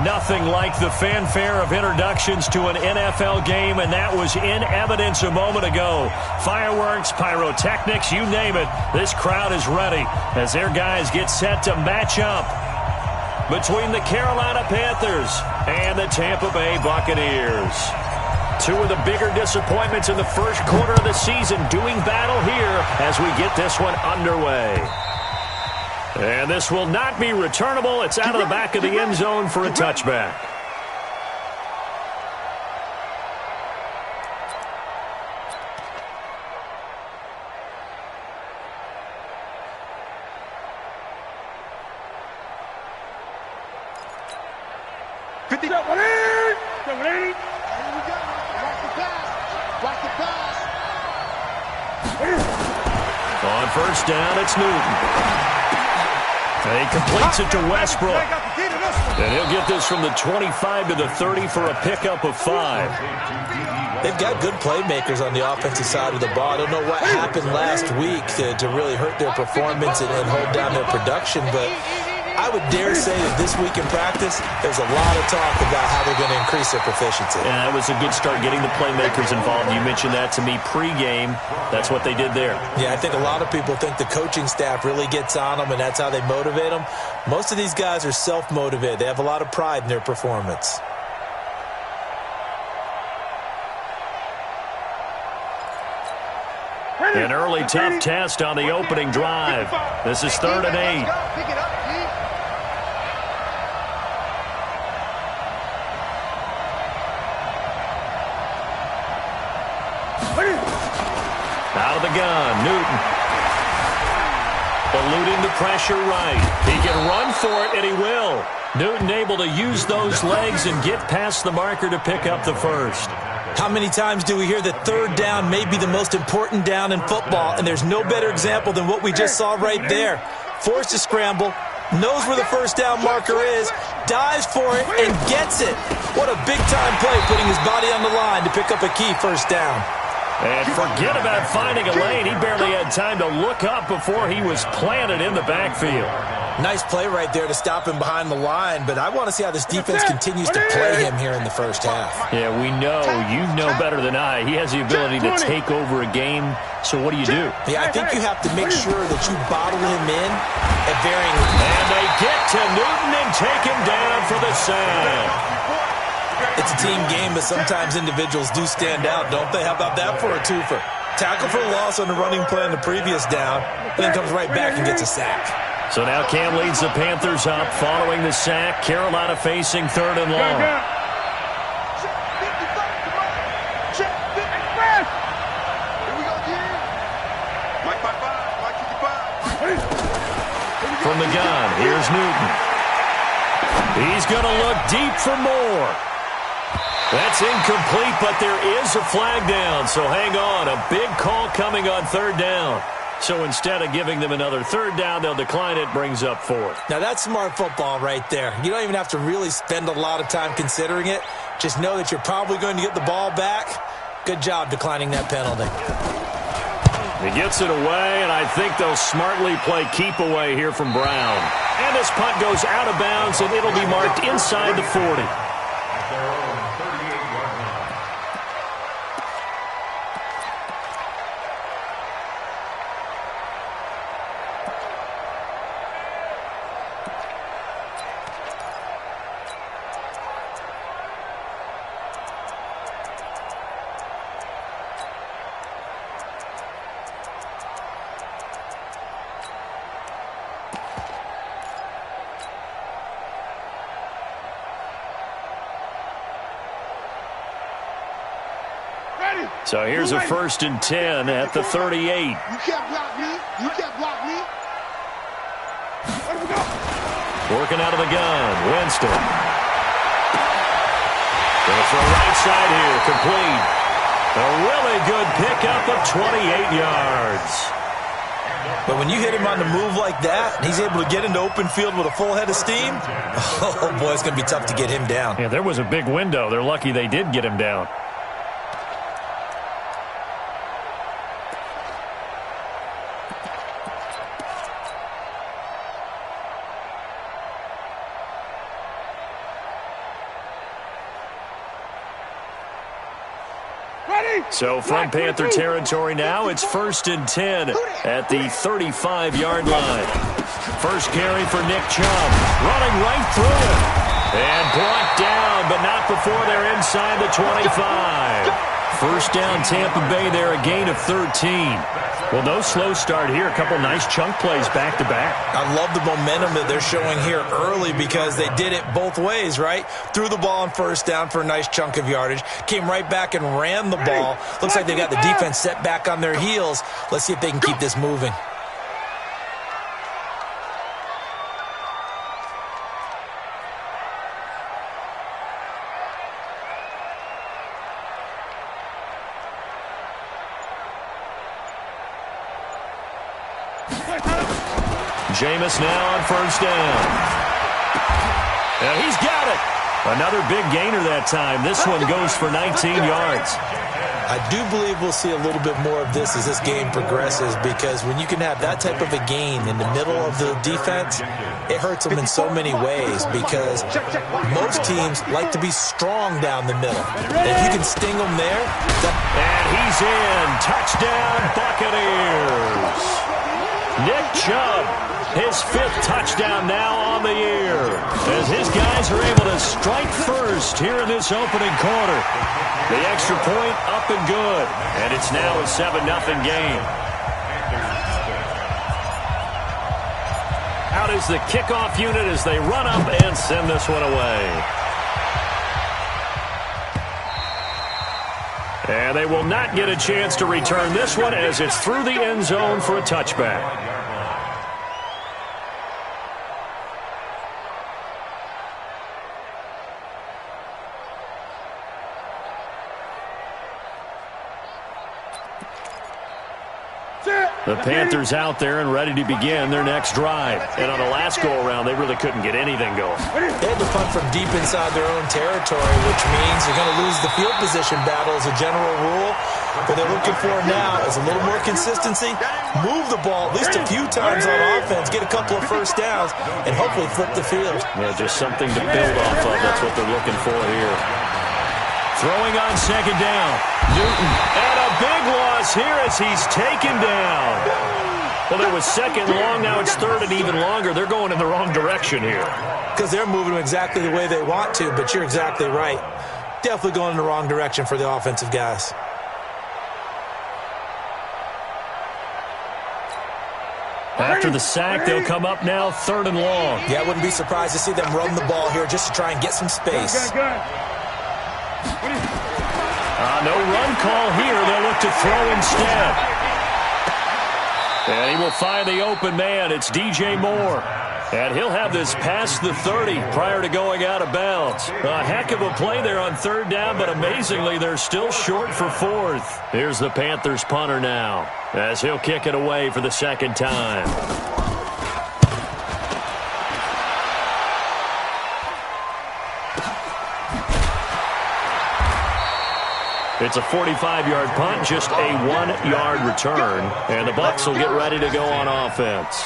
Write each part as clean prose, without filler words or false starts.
Nothing like the fanfare of introductions to an NFL game, and that was in evidence a moment ago. Fireworks, pyrotechnics, you name it. This crowd is ready as their guys get set to match up between the Carolina Panthers and the Tampa Bay Buccaneers. Two of the bigger disappointments in the first quarter of the season doing battle here as we get this one underway. And this will not be returnable. It's out of the back of the end zone for a touchback. On first down, it's Newton. He completes it to Westbrook. And he'll get this from the 25 to the 30 for a pickup of 5. They've got good playmakers on the offensive side of the ball. I don't know what happened last week to really hurt their performance and hold down their production, but I would dare say that this week in practice, there's a lot of talk about how they're going to increase their proficiency. Yeah, that was a good start getting the playmakers involved. You mentioned that to me pregame. That's what they did there. Yeah, I think a lot of people think the coaching staff really gets on them, and that's how they motivate them. Most of these guys are self-motivated. They have a lot of pride in their performance. An early tough test on the opening drive. This is 3rd and 8. Out of the gun, Newton. Eluding the pressure right. He can run for it, and he will. Newton able to use those legs and get past the marker to pick up the first. How many times do we hear that 3rd down may be the most important down in football, and there's no better example than what we just saw right there. Forced to scramble, knows where the first down marker is, dives for it, and gets it. What a big-time play, putting his body on the line to pick up a key first down. And forget about finding a lane. He barely had time to look up before he was planted in the backfield. Nice play right there to stop him behind the line, but I want to see how this defense continues to play him here in the first half. Yeah, we know. You know better than I. He has the ability to take over a game, so what do you do? Yeah, I think you have to make sure that you bottle him in at varying... And they get to Newton and take him down for the sack. It's a team game, but sometimes individuals do stand out, don't they? How about that for a twofer? Tackle for loss on the running play on the previous down, and then comes right back and gets a sack. So now Cam leads the Panthers up following the sack. Carolina facing 3rd and long. From the gun, here's Newton. He's going to look deep for more. That's incomplete, but there is a flag down, so hang on. A big call coming on 3rd down. So instead of giving them another 3rd down, they'll decline it, brings up 4th. Now that's smart football right there. You don't even have to really spend a lot of time considering it. Just know that you're probably going to get the ball back. Good job declining that penalty. He gets it away, and I think they'll smartly play keep away here from Brown. And this punt goes out of bounds, and it'll be marked inside the 40. So here's a 1st and 10 at the 38. You can't block me. You can't block me. Working out of the gun, Winston. Going to throw right side here, complete. A really good pickup of 28 yards. But when you hit him on the move like that, and he's able to get into open field with a full head of steam, oh boy, it's going to be tough to get him down. Yeah, there was a big window. They're lucky they did get him down. So from Panther territory now, it's 1st and 10 at the 35-yard line. First carry for Nick Chubb, running right through it. And brought down, but not before they're inside the 25. First down, Tampa Bay there, a gain of 13. Well, no slow start here. A couple nice chunk plays back-to-back. I love the momentum that they're showing here early because they did it both ways, right? Threw the ball on first down for a nice chunk of yardage. Came right back and ran the ball. Looks like they got the defense set back on their heels. Let's see if they can keep this moving. Jameis now on first down. And he's got it. Another big gainer that time. This one goes for 19 yards. I do believe we'll see a little bit more of this as this game progresses because when you can have that type of a gain in the middle of the defense, it hurts them in so many ways because most teams like to be strong down the middle. And if you can sting them there. And he's in. Touchdown, Buccaneers. Nick Chubb, his 5th touchdown now on the year, as his guys are able to strike first here in this opening quarter. The extra point up and good, and it's now a 7-0 game. Out is the kickoff unit as they run up and send this one away. And they will not get a chance to return this one as it's through the end zone for a touchback. The Panthers out there and ready to begin their next drive. And on the last go-around, they really couldn't get anything going. They had to punt from deep inside their own territory, which means you're going to lose the field position battle as a general rule. What they're looking for now is a little more consistency, move the ball at least a few times on offense, get a couple of first downs, and hopefully flip the field. Yeah, just something to build off of. That's what they're looking for here. Throwing on second down. Newton. And a big loss here as he's taken down. Well, it was second long. Now it's third and even longer. They're going in the wrong direction here. Because they're moving exactly the way they want to, but you're exactly right. Definitely going in the wrong direction for the offensive guys. After the sack, they'll come up now 3rd and long. Yeah, I wouldn't be surprised to see them run the ball here just to try and get some space. No run call here. They'll look to throw instead. And he will find the open man. It's DJ Moore. And he'll have this past the 30 prior to going out of bounds. A heck of a play there on 3rd down, but amazingly, they're still short for 4th. Here's the Panthers punter now, as he'll kick it away for the 2nd time. It's a 45-yard punt, just a 1-yard return. And the Bucs will get ready to go on offense.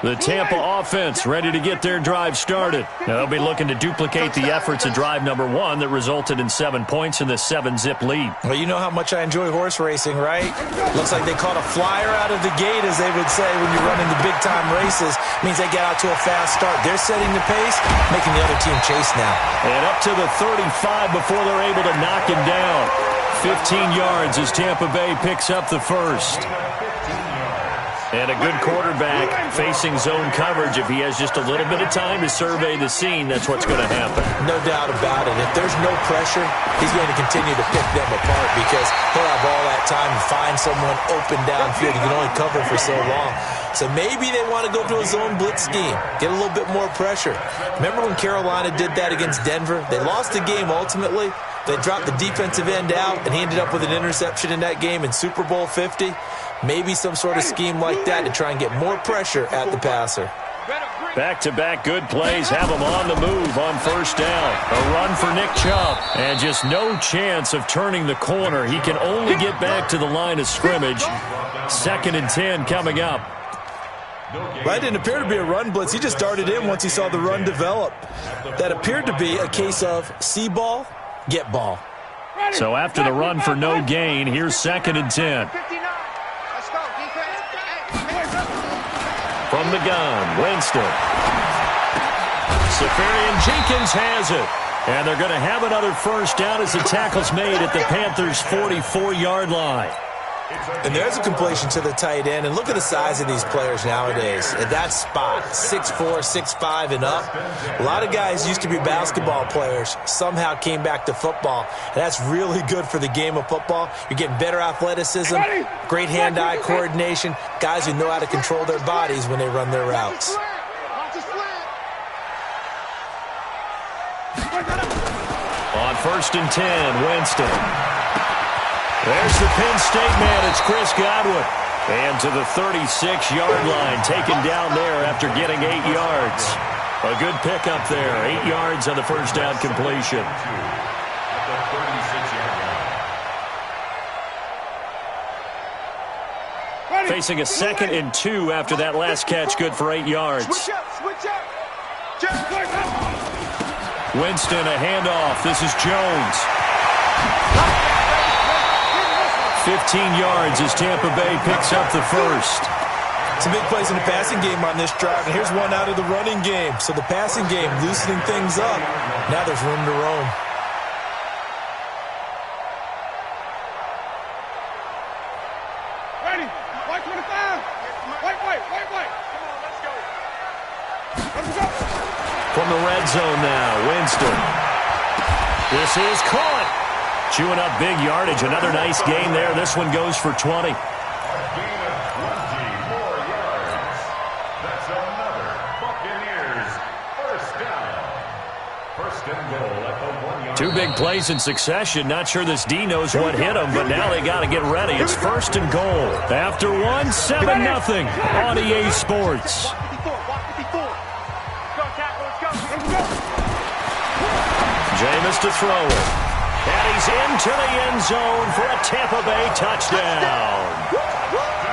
The Tampa offense ready to get their drive started. Now they'll be looking to duplicate the efforts of drive number 1 that resulted in 7 points in the 7-zip lead. Well, you know how much I enjoy horse racing, right? Looks like they caught a flyer out of the gate, as they would say when you're running the big-time races. Means they get out to a fast start. They're setting the pace, making the other team chase now. And up to the 35 before they're able to knock him down. 15 yards as Tampa Bay picks up the first. And a good quarterback facing zone coverage. If he has just a little bit of time to survey the scene, that's what's going to happen. No doubt about it. If there's no pressure, he's going to continue to pick them apart because he'll have all that time to find someone open downfield. He can only cover for so long. So maybe they want to go to a zone blitz scheme, get a little bit more pressure. Remember when Carolina did that against Denver? They lost the game ultimately. They dropped the defensive end out, and he ended up with an interception in that game in Super Bowl 50. Maybe some sort of scheme like that to try and get more pressure at the passer. Back-to-back good plays have him on the move on first down. A run for Nick Chubb. And just no chance of turning the corner. He can only get back to the line of scrimmage. 2nd and 10 coming up. Well, that didn't appear to be a run blitz. He just darted in once he saw the run develop. That appeared to be a case of see ball, get ball. So after the run for no gain, here's 2nd and 10. From the gun, Winston. Safarian Jenkins has it. And they're going to have another first down as the tackle's made at the Panthers' 44-yard line. And there's a completion to the tight end. And look at the size of these players nowadays. At that spot, 6'4", 6'5", and up. A lot of guys used to be basketball players, somehow came back to football. And that's really good for the game of football. You're getting better athleticism, great hand-eye coordination, guys who know how to control their bodies when they run their routes. On 1st and 10, Winston. There's the Penn State man. It's Chris Godwin. And to the 36-yard line, taken down there after getting 8 yards. A good pickup there. 8 yards on the first down completion. Facing a 2nd and 2 after that last catch, good for 8 yards. Winston, a handoff. This is Jones. 15 yards as Tampa Bay picks up the first. Some big plays in the passing game on this drive, and here's one out of the running game. So the passing game loosening things up. Now there's room to roam. Ready. White 25. White. Come on, let's go. Let's go. From the red zone now, Winston. This is caught. Chewing up big yardage. Another nice gain there. This one goes for 20. That's another Buccaneers first down. First and goal at the 1-yard line. 2 big plays in succession. Not sure this D knows what hit him, but now they got to get ready. It's 1st and goal. After 1, 7-0 on EA Sports. Jameis to throw it. And he's into the end zone for a Tampa Bay touchdown.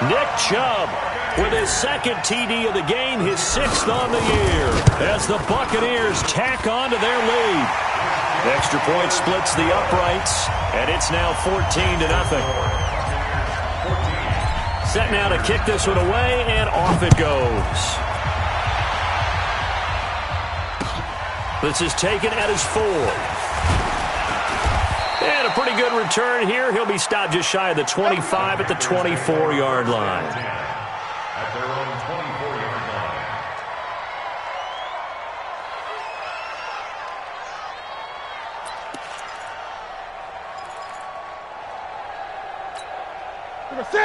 Nick Chubb with his 2nd TD of the game, his 6th on the year, as the Buccaneers tack on to their lead. Extra point splits the uprights, and it's now 14-0. Set now to kick this one away, and off it goes. This is taken at his 4. And a pretty good return here. He'll be stopped just shy of the 25 at the 24-yard line. At their own 24-yard line.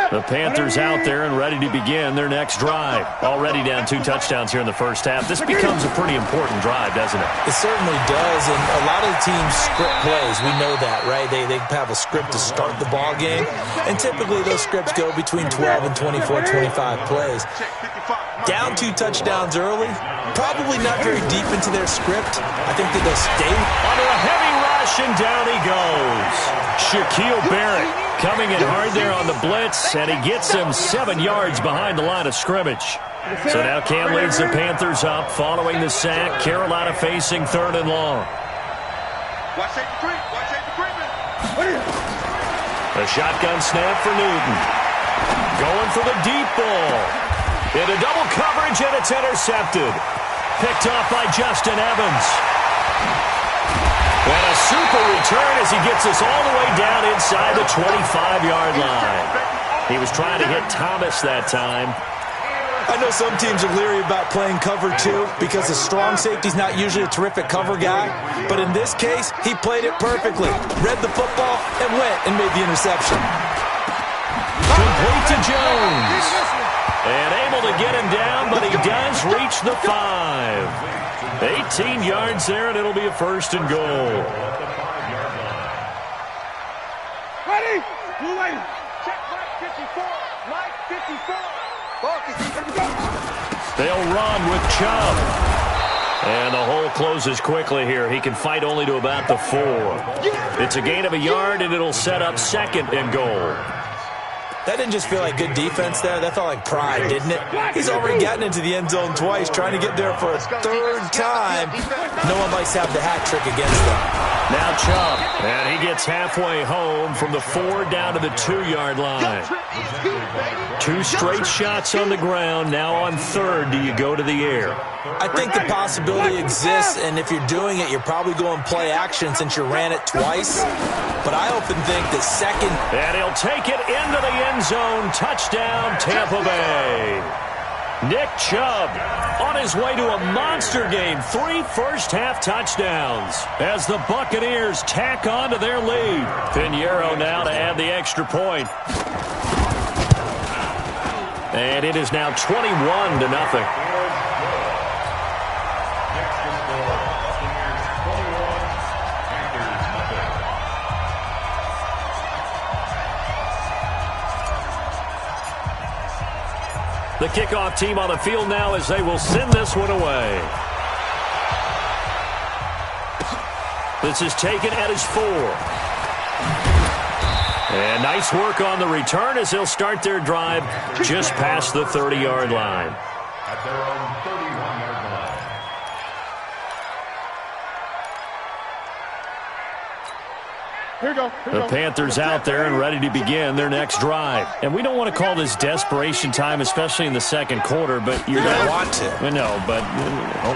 The Panthers out there and ready to begin their next drive. Already down 2 touchdowns here in the first half. This becomes a pretty important drive, doesn't it? It certainly does, and a lot of the teams script plays. We know that, right? They have a script to start the ball game, and typically those scripts go between 12 and 24, 25 plays. Down 2 touchdowns early, probably not very deep into their script. I think that they'll stay. Under a heavy rush, and down he goes. Shaquille Barrett coming in hard there on the blitz, and he gets him 7 yards behind the line of scrimmage. So now Cam leads the Panthers up following the sack. Carolina facing 3rd and long. A shotgun snap for Newton. Going for the deep ball. Into double coverage, and it's intercepted. Picked off by Justin Evans. And a super return as he gets us all the way down inside the 25-yard line. He was trying to hit Thomas that time. I know some teams are leery about playing cover 2 because a strong safety's not usually a terrific cover guy. But in this case, he played it perfectly. Read the football and went and made the interception. Complete to Jones. And able to get him down, but he does reach the 5. 18 yards there, and it'll be a 1st and goal. Ready? Blue lady. Check Mike 54. Mike 54. Marcus, here we go. They'll run with Chubb. And the hole closes quickly here. He can fight only to about the 4. It's a gain of a yard, and it'll set up 2nd and goal. That didn't just feel like good defense there. That felt like pride, didn't it? He's already gotten into the end zone twice, trying to get there for a 3rd time. No one likes to have the hat trick against them. Now Chubb, and he gets halfway home from the 4 down to the 2-yard line. 2 straight shots on the ground. Now on 3rd, do you go to the air? I think the possibility exists, and if you're doing it, you're probably going play action since you ran it twice. But I often think that 2nd... And he'll take it into the end zone. Touchdown, Tampa Bay. Nick Chubb on his way to a monster game. 3 first-half touchdowns as the Buccaneers tack on to their lead. Pinheiro now to add the extra point. And it is now 21-0. The kickoff team on the field now as they will send this one away. This is taken at his 4. And nice work on the return as they'll start their drive just past the 30-yard line. At their own 31-yard line. Here we go. The Panthers out there and ready to begin their next drive. And we don't want to call this desperation time, especially in the 2nd quarter, but you're don't down. want to. No, but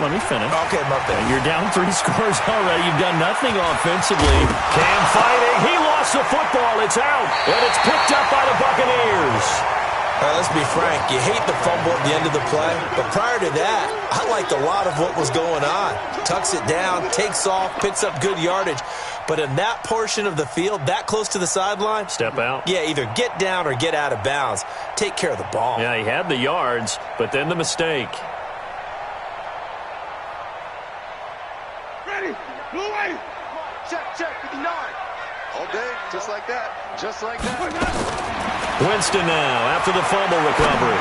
let me finish. Okay, my bad. You're down 3 scores already. You've done nothing offensively. Cam fighting. He lost the football. It's out. And it's picked up by the Buccaneers. Let's be frank. You hate the fumble at the end of the play. But prior to that, I liked a lot of what was going on. Tucks it down, takes off, picks up good yardage. But in that portion of the field, that close to the sideline, step out. Yeah, either get down or get out of bounds. Take care of the ball. Yeah, he had the yards, but then the mistake. Ready. Blue way. Check, 59. All day, just like that. Just like that. Winston now after the fumble recovery.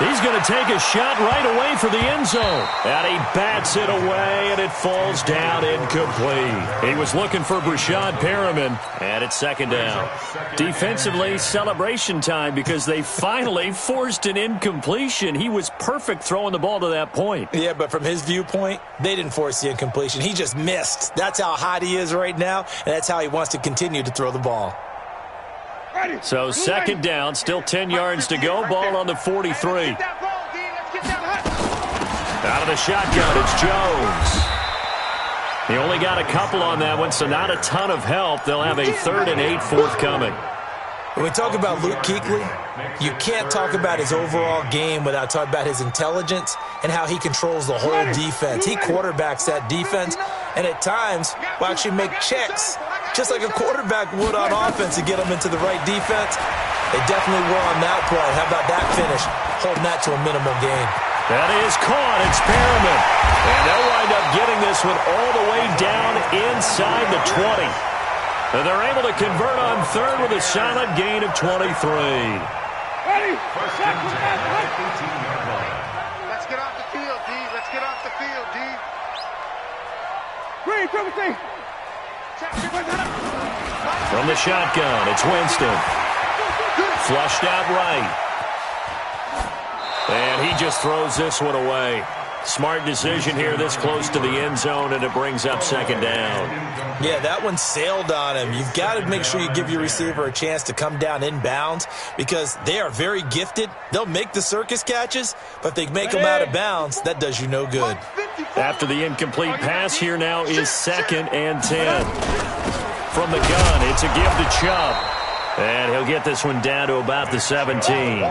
He's going to take a shot right away for the end zone. And he bats it away, and it falls down incomplete. He was looking for Brashad Perriman, and it's 2nd down. Defensively, celebration time because they finally forced an incompletion. He was perfect throwing the ball to that point. Yeah, but from his viewpoint, they didn't force the incompletion. He just missed. That's how hot he is right now, and that's how he wants to continue to throw the ball. So 2nd down, still 10 yards to go. Ball on the 43. Out of the shotgun, it's Jones. He only got a couple on that one, so not a ton of help. They'll have a 3rd and 8 forthcoming. When we talk about Luke Kuechly, you can't talk about his overall game without talking about his intelligence and how he controls the whole defense. He quarterbacks that defense, and at times will actually make checks, just like a quarterback would on offense to get them into the right defense. They definitely were on that play. How about that finish? Holding that to a minimal gain. That is caught. It's Perriman. And they'll wind up getting this one all the way down inside the 20. And they're able to convert on 3rd with a solid gain of 23. Ready. Let's get off the field, D. Let's get off the field, D. Green, Timothy. From the shotgun, it's Winston. Flushed out right. And he just throws this one away. Smart decision here this close to the end zone, and it brings up 2nd down. Yeah, that one sailed on him. You've got to make sure you give your receiver a chance to come down inbounds because they are very gifted. They'll make the circus catches, but if they make them out of bounds, that does you no good. After the incomplete pass, here now is 2nd and 10. From the gun, it's a give to Chubb. And he'll get this one down to about the 17.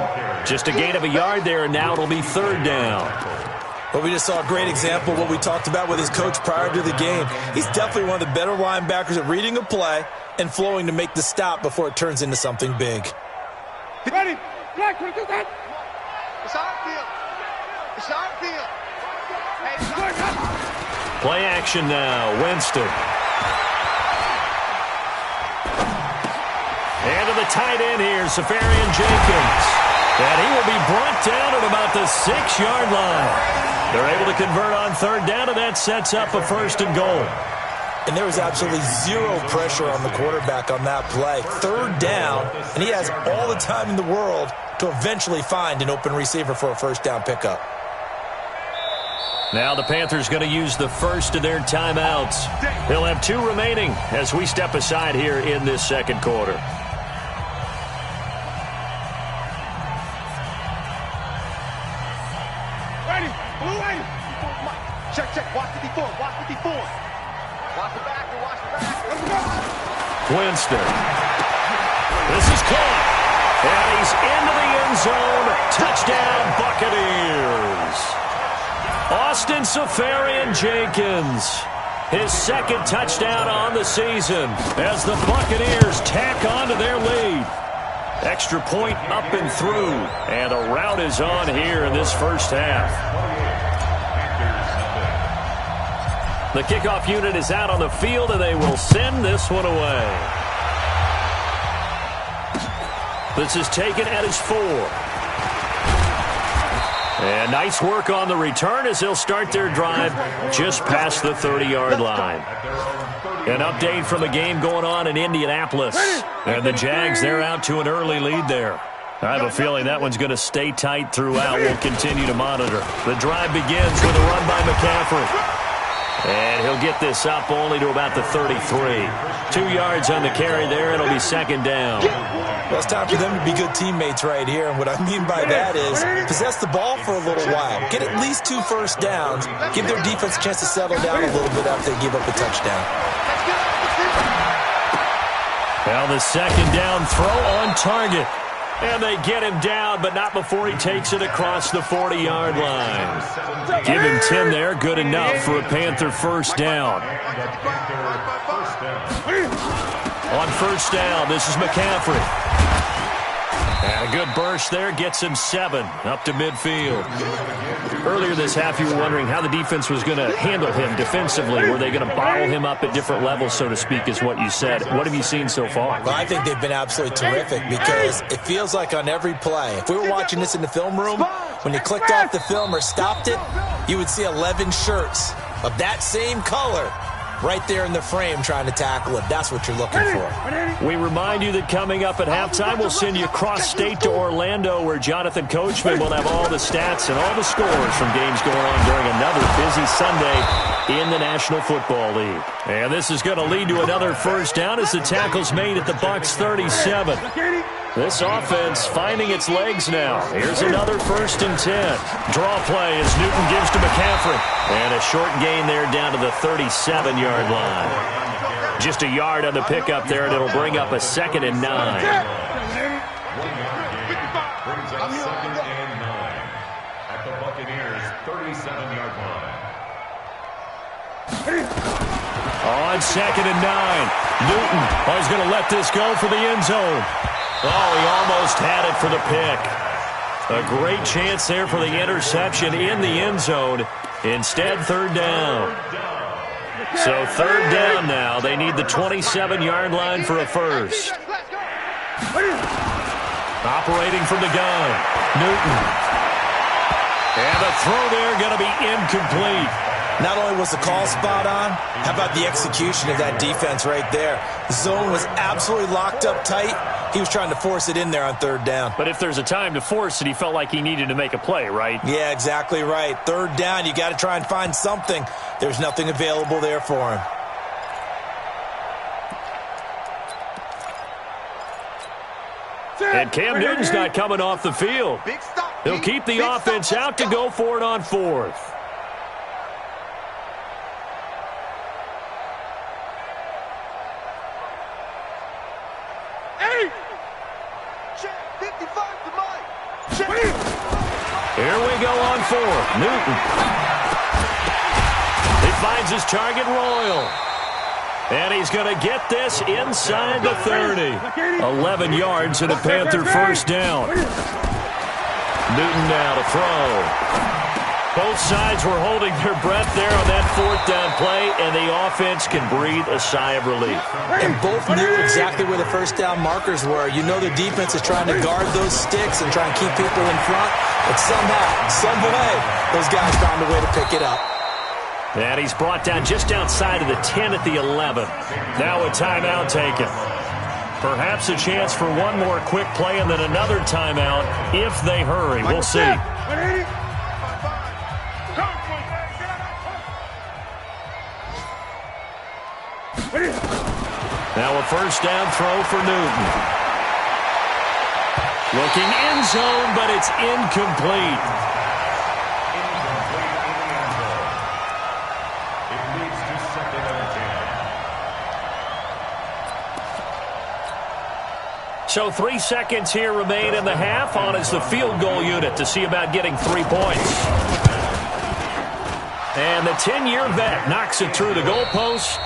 Just a gain of a yard there, and now it'll be 3rd down. Well, we just saw a great example of what we talked about with his coach prior to the game. He's definitely one of the better linebackers at reading a play and flowing to make the stop before it turns into something big. Ready. Black, what is that? It's on field. It's on field. Hey, it's on field. Play action now. Winston. And to the tight end here, Safarian Jenkins. And he will be brought down at about the 6-yard line. They're able to convert on third down, and that sets up a first and goal. And there was absolutely zero pressure on the quarterback on that play. Third down, and he has all the time in the world to eventually find an open receiver for a first down pickup. Now the Panthers going to use the first of their timeouts. They'll have 2 remaining as we step aside here in this second quarter. Ready, blue ready. Check, watch 54, watch 54. Watch the back, watch the back. Let's go. Winston. This is caught. And he's into the end zone. Touchdown, Buccaneers. Austin Seferian-Jenkins. His second touchdown on the season as the Buccaneers tack on to their lead. Extra point up and through. And the rout is on here in this first half. The kickoff unit is out on the field, and they will send this one away. This is taken at his 4. And nice work on the return as they'll start their drive just past the 30-yard line. An update from the game going on in Indianapolis. And the Jags, they're out to an early lead there. I have a feeling that one's going to stay tight throughout. We'll continue to monitor. The drive begins with a run by McCaffrey. And he'll get this up only to about the 33. 2 yards on the carry there. It'll be second down. Well, it's time for them to be good teammates right here. And what I mean by that is possess the ball for a little while. Get at least 2 first downs. Give their defense a chance to settle down a little bit after they give up a touchdown. Now the second down throw on target. And they get him down, but not before he takes it across the 40-yard line. Give him 10 there, good enough for a Panther first down. On first down, this is McCaffrey. And a good burst there gets him 7 up to midfield. Earlier this half, you were wondering how the defense was going to handle him defensively. Were they going to bottle him up at different levels, so to speak, is what you said. What have you seen so far? Well, I think they've been absolutely terrific because it feels like on every play, if we were watching this in the film room, when you clicked off the film or stopped it, you would see 11 shirts of that same color right there in the frame trying to tackle it. That's what you're looking for. We remind you that coming up at halftime, we'll send you cross-state to Orlando, where Jonathan Coachman will have all the stats and all the scores from games going on during another busy Sunday in the National Football League. And this is going to lead to another first down as the tackle's made at the Bucs 37. This offense finding its legs now. Here's another first and 10. Draw play as Newton gives to McCaffrey. And a short gain there down to the 37-yard line. Just a yard on the pickup there, and it'll bring up a second and 9. Brings up second and 9 at the Buccaneers' 37-yard line. On second and 9. Newton is going to let this go for the end zone. Oh, he almost had it for the pick. A great chance there for the interception in the end zone. Instead, third down. So third down now. They need the 27-yard line for a first. Operating from the gun, Newton. And the throw there going to be incomplete. Not only was the call spot on, how about the execution of that defense right there? The zone was absolutely locked up tight. He was trying to force it in there on third down. But if there's a time to force it, he felt like he needed to make a play, right? Yeah, exactly right. Third down, you got to try and find something. There's nothing available there for him. And Cam Newton's not coming off the field. He'll keep the offense out to go for it on fourth. Here we go on fourth. Newton. He finds his target, Royal. And he's going to get this inside the 30. 11 yards and a Panther first down. Newton now to throw. Both sides were holding their breath there on that fourth down play, and the offense can breathe a sigh of relief. And both knew exactly where the first down markers were. You know the defense is trying to guard those sticks and try and keep people in front, but somehow, some way, those guys found a way to pick it up. And he's brought down just outside of the 10 at the 11. Now a timeout taken. Perhaps a chance for one more quick play and then another timeout if they hurry. We'll see. Now a first down throw for Newton. Looking end zone, but it's incomplete. It leads to 2nd and 10. So 3 seconds here remain in the half. On is the field goal unit to see about getting 3 points. And the 10-year vet knocks it through the goalpost.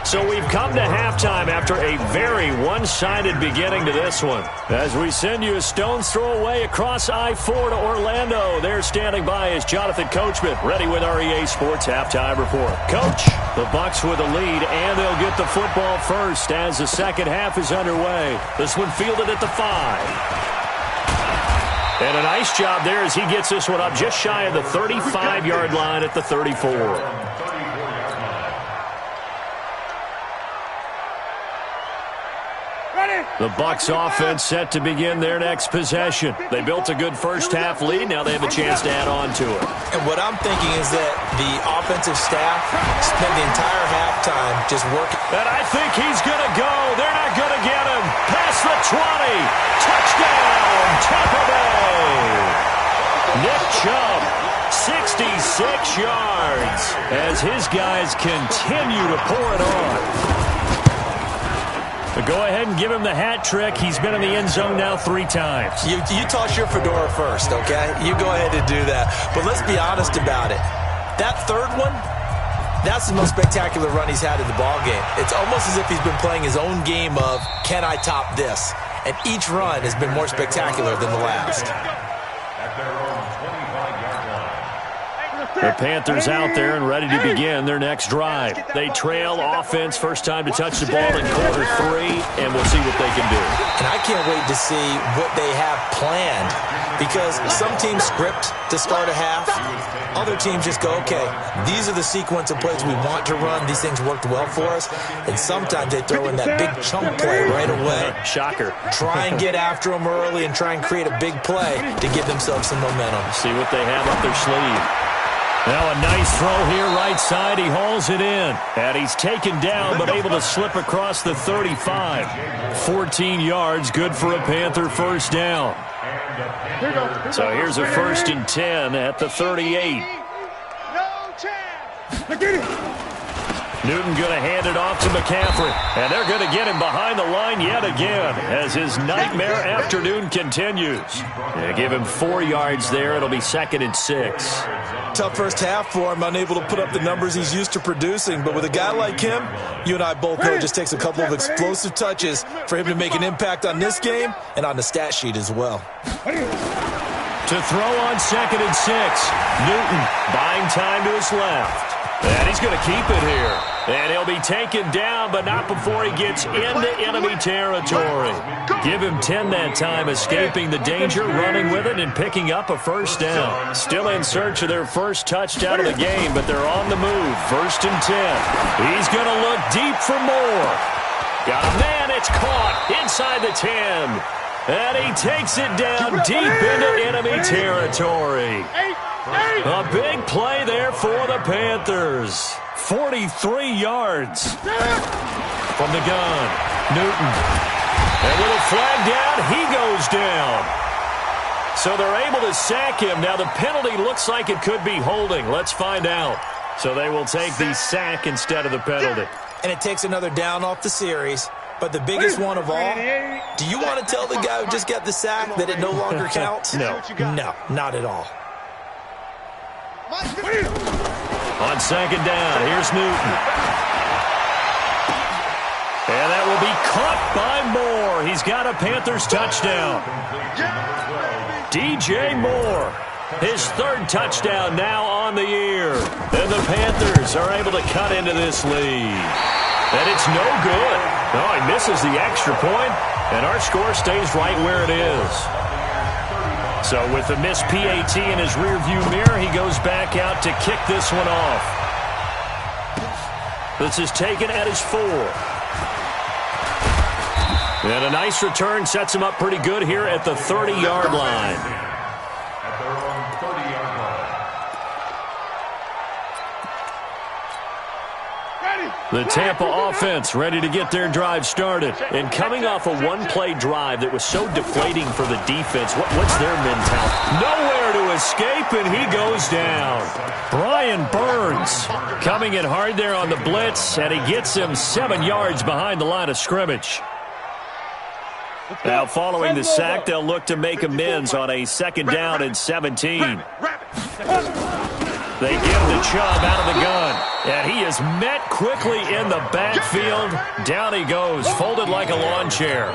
So we've come to halftime after a very one-sided beginning to this one. As we send you a stone's throw away across I-4 to Orlando. There standing by is Jonathan Coachman, ready with our EA Sports Halftime Report. Coach, the Bucs with a lead, and they'll get the football first as the second half is underway. This one fielded at the 5. And a nice job there as he gets this one up just shy of the 35-yard line at the 34. The Bucs offense set to begin their next possession. They built a good first-half lead. Now they have a chance to add on to it. And what I'm thinking is that the offensive staff spent the entire halftime just working. And I think he's going to go. They're not going to get him. Past the 20. Touchdown, Tampa Bay. Nick Chubb, 66 yards as his guys continue to pour it on. But go ahead and give him the hat trick. He's been in the end zone now 3 times. You toss your fedora first, okay? You go ahead and do that. But let's be honest about it. That third one, that's the most spectacular run he's had in the ballgame. It's almost as if he's been playing his own game of, can I top this? And each run has been more spectacular than the last. At their own 25-yard line. The Panthers out there and ready to begin their next drive. They trail offense, first time to touch the ball in quarter 3, and we'll see what they can do. And I can't wait to see what they have planned, because some teams script to start a half. Other teams just go, okay, these are the sequence of plays we want to run. These things worked well for us. And sometimes they throw in that big chunk play right away. Shocker. Try and get after them early and try and create a big play to give themselves some momentum. See what they have up their sleeve. Now a nice throw here right side. He hauls it in. And he's taken down but able to slip across the 35. 14 yards, good for a Panther first down. So here's a 1st and 10 at the 38. No chance. Newton going to hand it off to McCaffrey. And they're going to get him behind the line yet again as his nightmare afternoon continues. They give him 4 yards there. It'll be 2nd and 6. Tough first half for him, unable to put up the numbers he's used to producing. But with a guy like him, you and I both know it just takes a couple of explosive touches for him to make an impact on this game and on the stat sheet as well. To throw on 2nd and 6. Newton buying time to his left. And he's going to keep it here. And he'll be taken down, but not before he gets into enemy territory. Give him 10 that time, escaping the danger, running with it, and picking up a first down. Still in search of their first touchdown of the game, but they're on the move. 1st and 10. He's going to look deep for more. Got a man, it's caught inside the 10. And he takes it down deep into enemy territory. A big play there for the Panthers. 43 yards from the gun. Newton. And with a flag down, he goes down. So they're able to sack him. Now the penalty looks like it could be holding. Let's find out. So they will take the sack instead of the penalty. And it takes another down off the series. But the biggest one of all, do you want to tell the guy who just got the sack that it no longer counts? No. No, not at all. On 2nd down, here's Newton. And that will be caught by Moore. He's got a Panthers touchdown. DJ Moore. His third touchdown now on the year. And the Panthers are able to cut into this lead. And it's no good. No, he misses the extra point, and our score stays right where it is. So with the missed PAT in his rearview mirror, he goes back out to kick this one off. This is taken at his 4. And a nice return sets him up pretty good here at the 30-yard line. At their own 30-yard line. The Tampa offense ready to get their drive started. And coming off a one-play drive that was so deflating for the defense, what's their mentality? Nowhere to escape, and he goes down. Brian Burns coming in hard there on the blitz, and he gets him 7 yards behind the line of scrimmage. Now, following the sack, they'll look to make amends on a 2nd down and 17. They give the Chubb out of the gun, and he is met quickly in the backfield. Down he goes, folded like a lawn chair.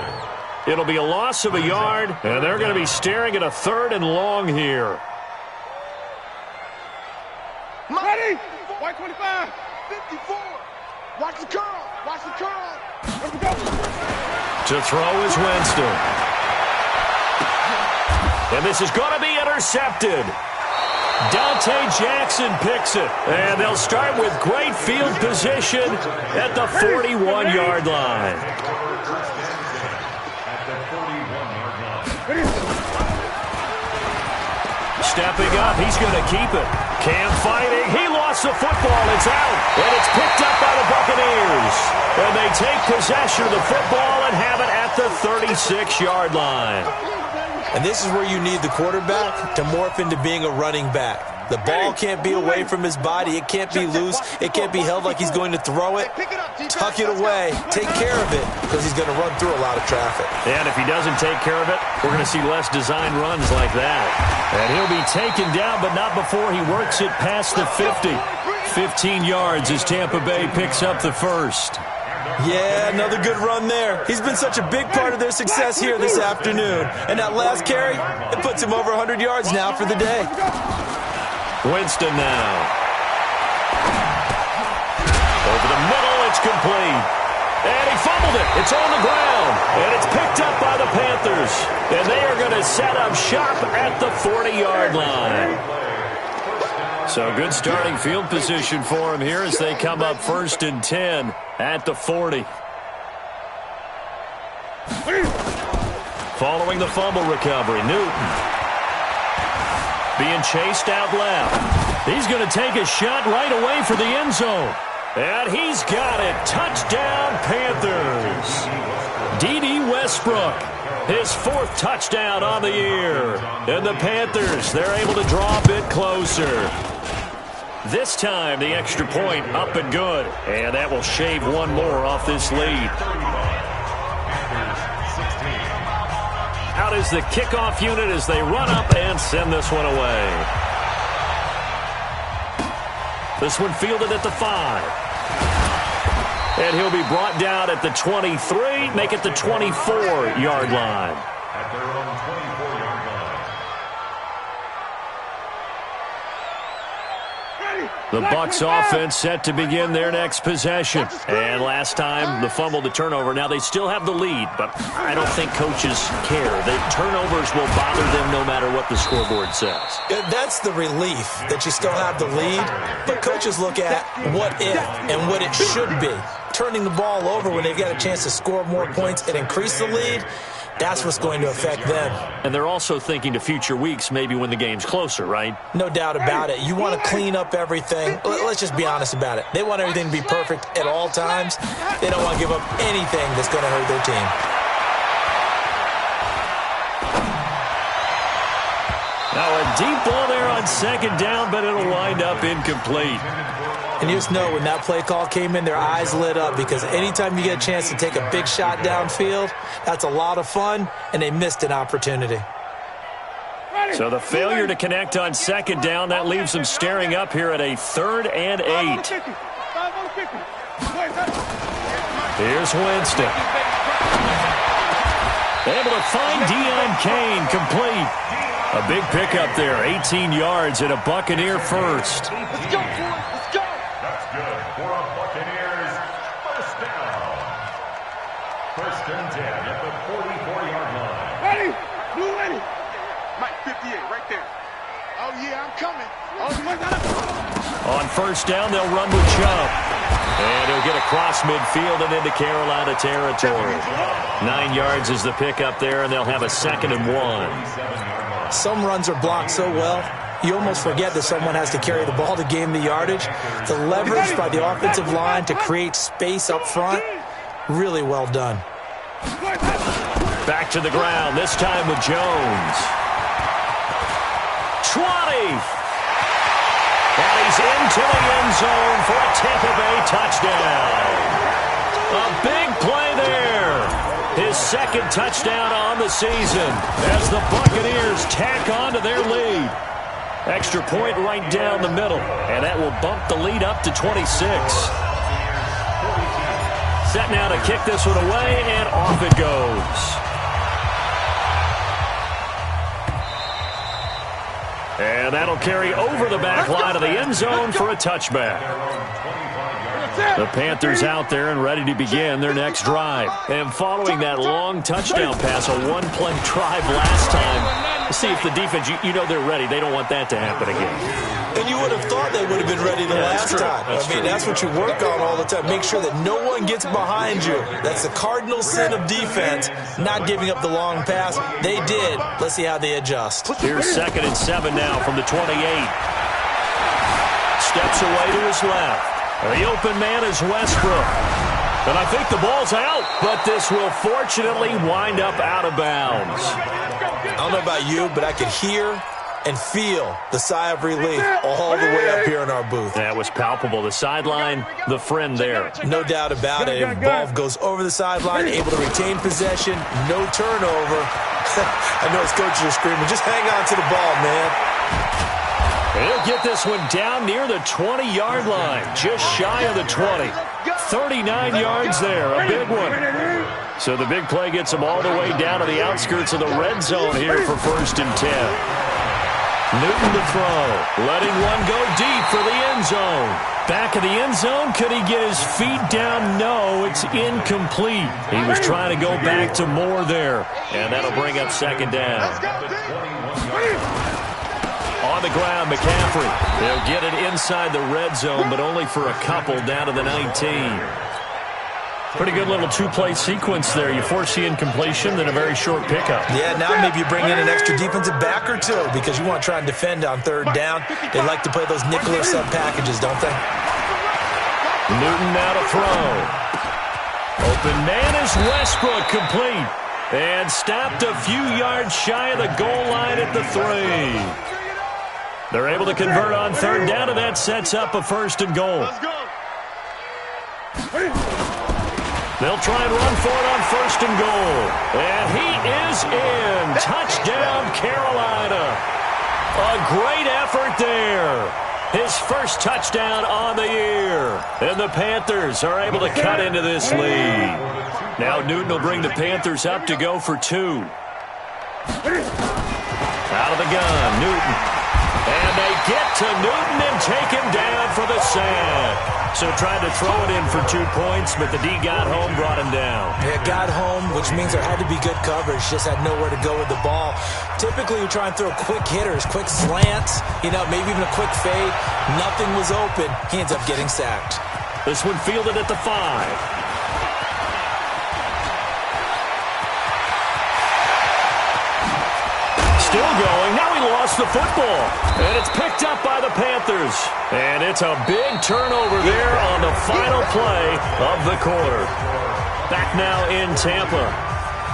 It'll be a loss of a yard, and they're going to be staring at a 3rd and long here. Ready? White 25. 54. Watch the curl. Watch the curl. Here we go. To throw is Winston. And this is going to be intercepted. Dante Jackson picks it. And they'll start with great field position at the 41-yard line. Stepping up, he's going to keep it. Cam fighting. He lost the football. It's out. And it's picked up by the Buccaneers. And they take possession of the football and have it at the 36-yard line. And this is where you need the quarterback to morph into being a running back. The ball can't be away from his body. It can't be loose. It can't be held like he's going to throw it. Tuck it away. Take care of it because he's going to run through a lot of traffic. And if he doesn't take care of it, we're going to see less design runs like that. And he'll be taken down, but not before he works it past the 50. 15 yards as Tampa Bay picks up the first. Yeah, another good run there. He's been such a big part of their success here this afternoon. And that last carry, it puts him over 100 yards now for the day. Winston now. Over the middle, it's complete. And he fumbled it. It's on the ground. And it's picked up by the Panthers. And they are going to set up shop at the 40-yard line. So good starting field position for him here as they come up 1st and 10 at the 40. Following the fumble recovery, Newton. Being chased out left. He's going to take a shot right away for the end zone. And he's got it. Touchdown, Panthers. D.D. Westbrook, his 4th touchdown on the year. And the Panthers, they're able to draw a bit closer. This time, the extra point up and good. And that will shave one more off this lead. Out is the kickoff unit as they run up and send this one away. This one fielded at the 5. And he'll be brought down at the 23, make it the 24-yard line. At their own 24-yard line. The Bucs offense set to begin their next possession. And last time, the fumble, the turnover. Now they still have the lead, but I don't think coaches care. The turnovers will bother them no matter what the scoreboard says. That's the relief that you still have the lead, but coaches look at what if and what it should be. Turning the ball over when they've got a chance to score more points and increase the lead, that's what's going to affect them. And they're also thinking to future weeks, maybe when the game's closer, right? No doubt about it. You want to clean up everything. Let's just be honest about it. They want everything to be perfect at all times. They don't want to give up anything that's going to hurt their team. Now a deep ball there on 2nd down, but it'll wind up incomplete. And you just know when that play call came in, their eyes lit up because anytime you get a chance to take a big shot downfield, that's a lot of fun, and they missed an opportunity. So the failure to connect on 2nd down, that leaves them staring up here at a 3rd and 8. Here's Winston. Able to find Deion Kane, complete. A big pickup there, 18 yards and a Buccaneer first. Let's go, boys. Let's go. That's good for a Buccaneers first down. First and 10 at the 44-yard line. Ready? Blue ready. Mike, 58, right there. Oh, yeah, I'm coming. Oh, you got it. On first down, they'll run with Chubb. And he'll get across midfield and into Carolina territory. 9 yards is the pickup there, and they'll have a 2nd and 1. Some runs are blocked so well, you almost forget that someone has to carry the ball to gain the yardage. The leverage by the offensive line to create space up front, really well done. Back to the ground, this time with Jones. 20! And he's into the end zone for a Tampa Bay touchdown. A big play there. His 2nd touchdown on the season as the Buccaneers tack on to their lead. Extra point right down the middle, and that will bump the lead up to 26. Set now to kick this one away, and off it goes. And that'll carry over the back line of the end zone for a touchback. The Panthers out there and ready to begin their next drive. And following that long touchdown pass, a one-play drive last time, see if the defense, you know they're ready. They don't want that to happen again. And you would have thought they would have been ready the last time. That's what you work on all the time. Make sure that no one gets behind you. That's the cardinal sin of defense, not giving up the long pass. They did. Let's see how they adjust. Here's 2nd and 7 now from the 28. Steps away to his left. The open man is Westbrook. And I think the ball's out, but this will fortunately wind up out of bounds. I don't know about you, but I could hear and feel the sigh of relief all the way up here in our booth. That was palpable. The sideline, the friend there. No doubt about it. And ball goes over the sideline, able to retain possession, no turnover. I know his coaches are screaming, just hang on to the ball, man. He'll get this one down near the 20-yard line, just shy of the 20. 39 yards there, a big one. So the big play gets them all the way down to the outskirts of the red zone here for 1st and 10. Newton to throw, letting one go deep for the end zone. Back of the end zone, could he get his feet down? No, it's incomplete. He was trying to go back to Moore there, and that'll bring up 2nd down. On the ground, McCaffrey. They'll get it inside the red zone, but only for a couple down to the 19. Pretty good little two-play sequence there. You force the incompletion, then a very short pickup. Yeah, now maybe you bring in an extra defensive back or two because you want to try and defend on 3rd down. They like to play those nickel or sub packages, don't they? Newton now to throw. Open man is Westbrook, complete. And stopped a few yards shy of the goal line at the 3. They're able to convert on 3rd down, and that sets up a 1st and goal. They'll try and run for it on 1st and goal. And he is in. Touchdown, Carolina. A great effort there. His first touchdown on the year. And the Panthers are able to cut into this lead. Now Newton will bring the Panthers up to go for 2. Out of the gun, Newton. And they get to Newton and take him down for the sack. So tried to throw it in for 2 points, but the D got home, brought him down. Yeah, got home, which means there had to be good coverage. Just had nowhere to go with the ball. Typically, you try and throw quick hitters, quick slants, maybe even a quick fade. Nothing was open. He ends up getting sacked. This one fielded at the 5. Still going. Now he lost the football. And it's picked up by the Panthers. And it's a big turnover there on the final play of the quarter. Back now in Tampa.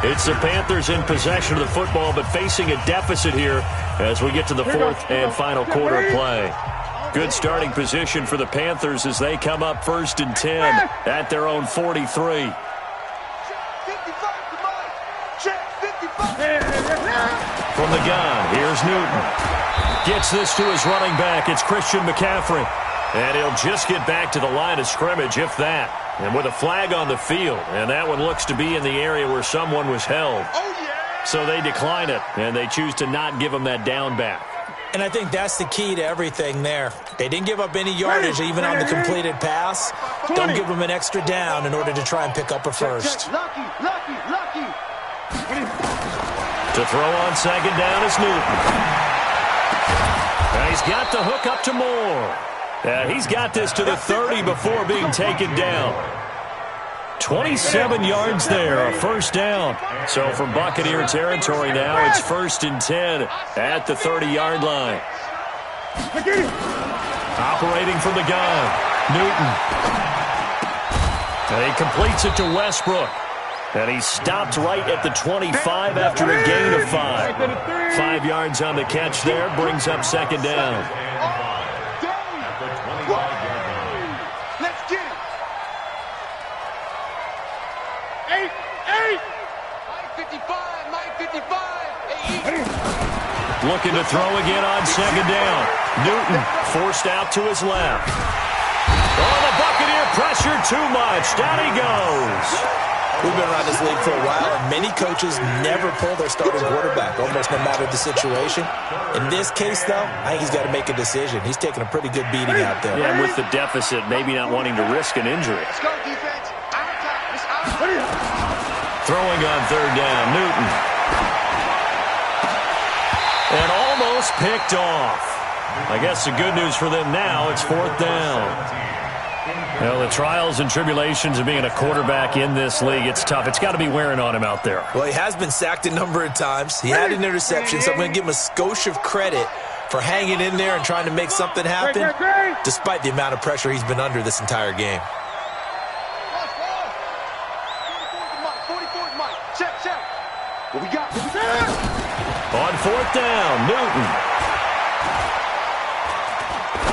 It's the Panthers in possession of the football, but facing a deficit here as we get to the 4th and final quarter of play. Good starting position for the Panthers as they come up 1st and 10 at their own 43. From the gun, here's Newton. Gets this to his running back. It's Christian McCaffrey. And he'll just get back to the line of scrimmage, if that. And with a flag on the field. And that one looks to be in the area where someone was held. Oh, yeah! So they decline it, and they choose to not give him that down back. And I think that's the key to everything there. They didn't give up any yardage even on the completed pass. Don't give them an extra down in order to try and pick up a first. Lucky. To throw on second down is Newton. And he's got the hook up to Moore. He's got this to the 30 before being taken down. 27 yards there, a first down. So from Buccaneer territory now, it's 1st and 10 at the 30-yard line. Operating from the gun, Newton. And he completes it to Westbrook. And he stopped right at the 25 after a gain of 5. 5 yards on the catch there, brings up second down. Let's get it. 55. Looking to throw again on second down. Newton forced out to his left. Oh, the Buccaneer pressure too much. Down he goes. We've been around this league for a while, and many coaches never pull their starting quarterback, almost no matter the situation. In this case, though, I think he's got to make a decision. He's taking a pretty good beating out there. Yeah, with the deficit, maybe not wanting to risk an injury. Let's go, defense. Out of time. It's out of time. Throwing on third down, Newton. And almost picked off. I guess the good news for them now, it's 4th down. Well, the trials and tribulations of being a quarterback in this league, it's tough. It's got to be wearing on him out there. Well, he has been sacked a number of times. He had an interception, so I'm going to give him a skosh of credit for hanging in there and trying to make something happen, despite the amount of pressure he's been under this entire game. 44 Mike. Check. What we got? On 4th down, Newton.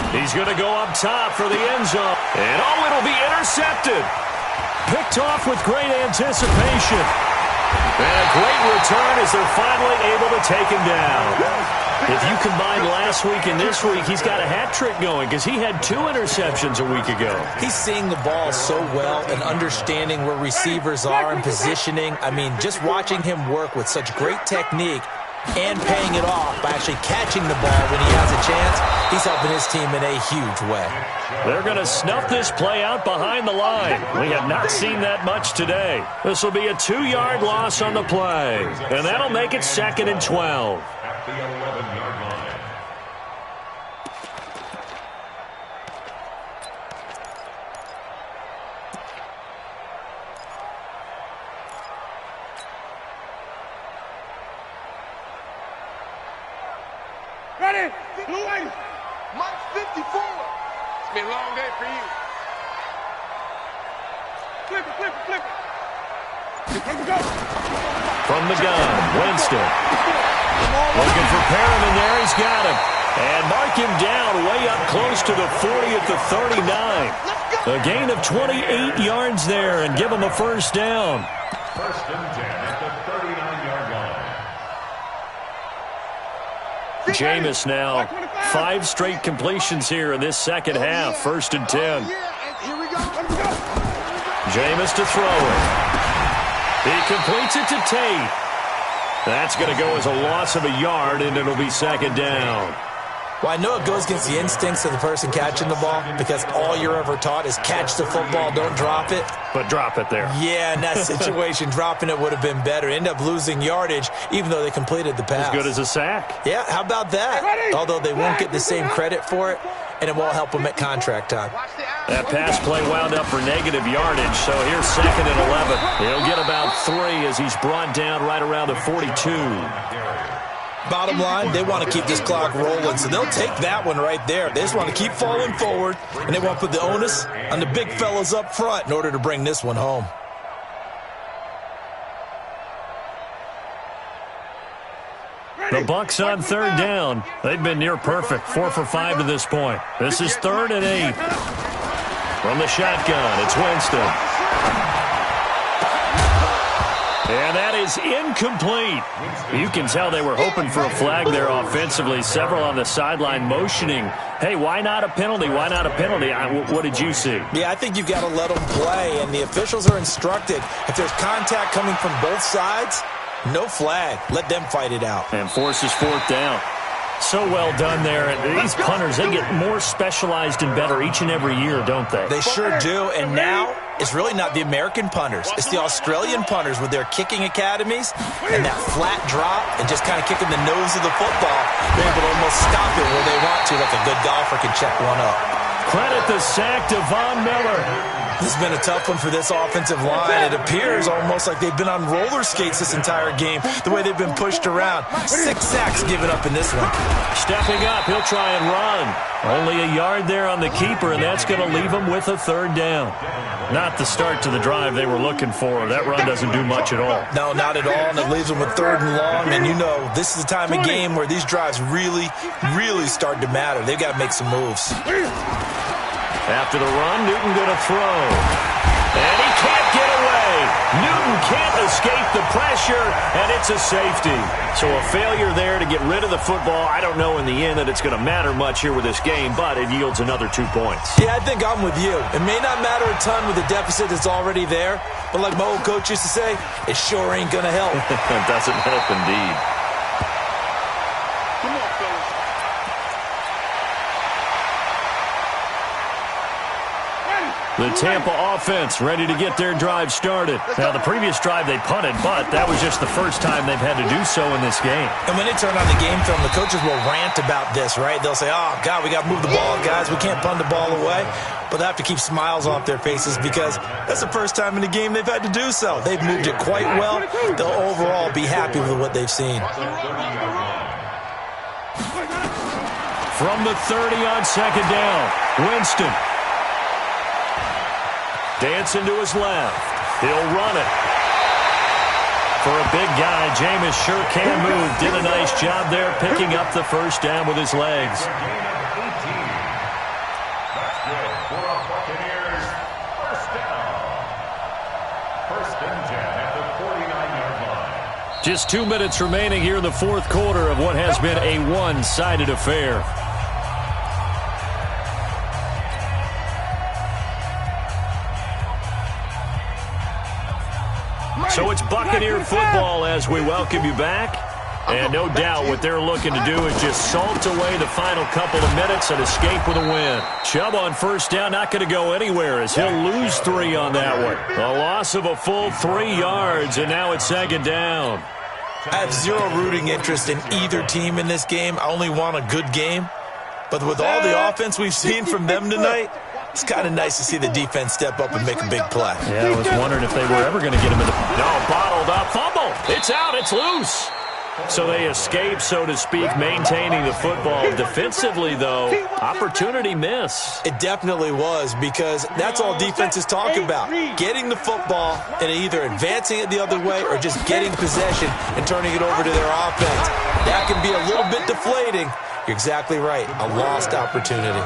He's going to go up top for the end zone. And, it'll be intercepted. Picked off with great anticipation. And a great return as they're finally able to take him down. If you combine last week and this week, he's got a hat trick going because he had 2 interceptions a week ago. He's seeing the ball so well and understanding where receivers are and positioning. I mean, just watching him work with such great technique and paying it off by actually catching the ball when he has a chance, he's helping his team in a huge way. They're going to snuff this play out behind the line. We have not seen that much today. This will be a 2-yard loss on the play, and that'll make it 2nd and 12. At the 11-yard line. Ready? Blue lady. Mike 54. It's been a long day for you. Flip it. Let's go. From the gun, Winston. Looking for Perriman there. He's got him. And mark him down way up close to the 40 at the 39. A gain of 28 yards there and give him a first down. 1st and 10 at the 39-yard line. Jameis now 5 straight completions here in this second half. 1st and 10. Here we go. Jameis to throw it. He completes it to Tate. That's going to go as a loss of a yard, and it'll be 2nd down. Well, I know it goes against the instincts of the person catching the ball because all you're ever taught is catch the football, don't drop it. But drop it there. Yeah, in that situation, dropping it would have been better. End up losing yardage, even though they completed the pass. As good as a sack. Yeah, how about that? Although they won't get the same credit for it, and it won't help them at contract time. That pass play wound up for negative yardage, so here's 2nd and 11. He'll get about 3 as he's brought down right around the 42. Bottom line, they want to keep this clock rolling, so they'll take that one right there. They just want to keep falling forward, and they want to put the onus on the big fellas up front in order to bring this one home. The Bucs on 3rd down. They've been near perfect, 4 for 5 to this point. This is 3rd and 8. From the shotgun, it's Winston. And that is incomplete. You can tell they were hoping for a flag there offensively. Several on the sideline motioning, hey, why not a penalty? Why not a penalty? What did you see? Yeah, I think you've got to let them play, and the officials are instructed if there's contact coming from both sides, No flag. Let them fight it out. And forces fourth down. So well done there. And these punters, they get more specialized and better each and every year, don't they? They sure do. And now it's really not the American punters. It's the Australian punters with their kicking academies and that flat drop and just kind of kicking the nose of the football. They're able to almost stop it where they want to, like a good golfer can check one up. Credit the sack to Von Miller. This has been a tough one for this offensive line. It appears almost like they've been on roller skates this entire game, the way they've been pushed around. 6 sacks given up in this one. Stepping up, he'll try and run. Only a yard there on the keeper, and that's going to leave him with a third down. Not the start to the drive they were looking for. That run doesn't do much at all. No, not at all, and it leaves them with third and long. And you know, this is the time of game where these drives really, really start to matter. They've got to make some moves. After the run, Newton going to throw. And he can't get away. Newton can't escape the pressure, and it's a safety. So a failure there to get rid of the football. I don't know in the end that it's going to matter much here with this game, but it yields another 2 points. Yeah, I think I'm with you. It may not matter a ton with the deficit that's already there, but like my old coach used to say, it sure ain't going to help. It doesn't help indeed. Come on, fellas. The Tampa offense ready to get their drive started. Now, the previous drive they punted, but that was just the first time they've had to do so in this game. And when they turn on the game film, the coaches will rant about this, right? They'll say, oh, God, we got to move the ball, guys. We can't punt the ball away. But they have to keep smiles off their faces because that's the first time in the game they've had to do so. They've moved it quite well. They'll overall be happy with what they've seen. From the 30 on second down, Winston. Dancing to his left. He'll run it. For a big guy, Jameis sure can move. Did a nice job there picking up the first down with his legs. That's good for a Buccaneers first down. First and 10 at the 49-yard line. Just 2 minutes remaining here in the fourth quarter of what has been a one-sided affair. So it's Buccaneer football as we welcome you back. And no doubt what they're looking to do is just salt away the final couple of minutes and escape with a win. Chubb on first down, not going to go anywhere as he'll lose 3 on that one. A loss of a full 3 yards, and now it's second down. I have zero rooting interest in either team in this game. I only want a good game. But with all the offense we've seen from them tonight, it's kind of nice to see the defense step up and make a big play. Yeah, I was wondering if they were ever going to get him in the... No, bottled up. Fumble. It's out. It's loose. So they escape, so to speak, maintaining the football. Defensively, though, opportunity miss. It definitely was, because that's all defenses talk about. Getting the football and either advancing it the other way or just getting possession and turning it over to their offense. That can be a little bit deflating. You're exactly right. A lost opportunity.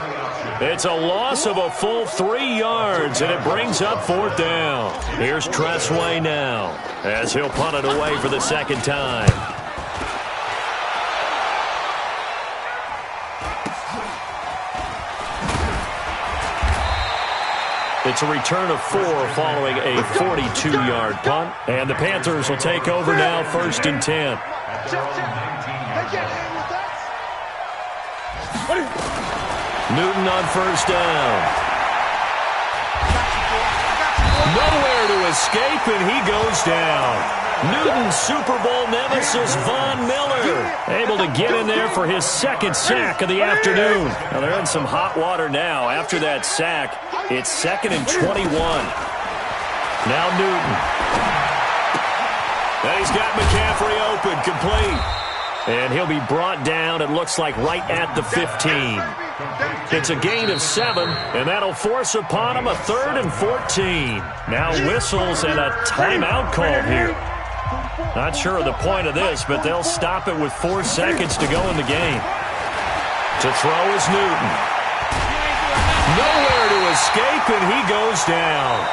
It's a loss of a full 3 yards, and it brings up fourth down. Here's Tressway now as he'll punt it away for the second time. It's a return of 4 following a 42-yard punt. And the Panthers will take over now, first and 10. Newton on first down. Nowhere to escape, and he goes down. Newton's Super Bowl nemesis, Von Miller, able to get in there for his second sack of the afternoon. Now they're in some hot water now. After that sack, it's second and 21. Now Newton. And he's got McCaffrey open, complete. And he'll be brought down, it looks like, right at the 15. It's a gain of 7, and that'll force upon him a 3rd and 14. Now whistles and a timeout call here. Not sure of the point of this, but they'll stop it with 4 seconds to go in the game. To throw is Newton. Nowhere to escape, and he goes down.